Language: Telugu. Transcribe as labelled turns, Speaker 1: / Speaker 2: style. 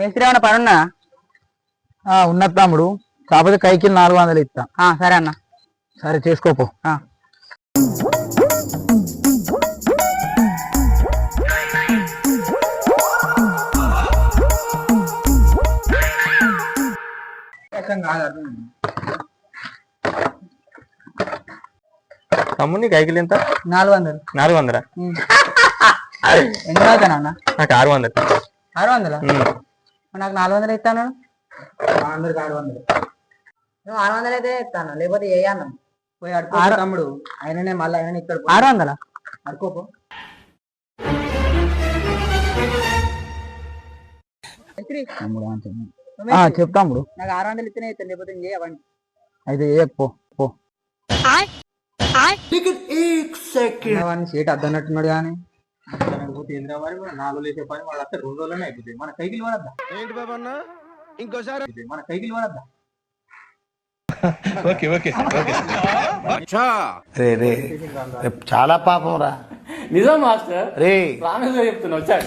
Speaker 1: మేస్త్రి ఏమన్నా పని ఉన్నా?
Speaker 2: ఉన్నది తమ్ముడు, కాకపోతే కైకిలు 400 ఇస్తా.
Speaker 1: సరే అన్న.
Speaker 2: సరే చేసుకోపో.
Speaker 3: తమ్ముని కైకిలు ఎంత?
Speaker 1: 400.
Speaker 3: 400?
Speaker 1: ఎన్ని అవుతాను అన్న?
Speaker 3: నాకు 600.
Speaker 1: 600? నాకు 400 ఇస్తాను. 600 నువ్వు 600 అయితే ఇస్తాను, లేకపోతే ఏ అన్నం పోయి అడుకో తమ్ముడు. ఆయననే మళ్ళీ ఆయన ఇక్కడ 600 అడుకోపో.
Speaker 2: చెప్తాముడు.
Speaker 1: నాకు 600 ఇస్తేనే ఇస్తాను, లేకపోతే ఇంకేయవండి.
Speaker 2: అయితే పో పో. సీట్ అద్దన్నట్టున్నాడు కానీ
Speaker 3: 4 లేసే పని వాళ్ళు అక్కడ 2 రోజులనే అయిపోతాయి. మన కైకిలు పడద్దా? ఏంటి బాబన్న ఇంకోసారి మన కైకిలు పడద్దా? ఓకే ఓకే
Speaker 4: రే చాలా పాపం రా.
Speaker 5: నిజం మాస్టర్,
Speaker 4: రే
Speaker 5: ప్రామిస్ చెప్తున్నా వచ్చాడు.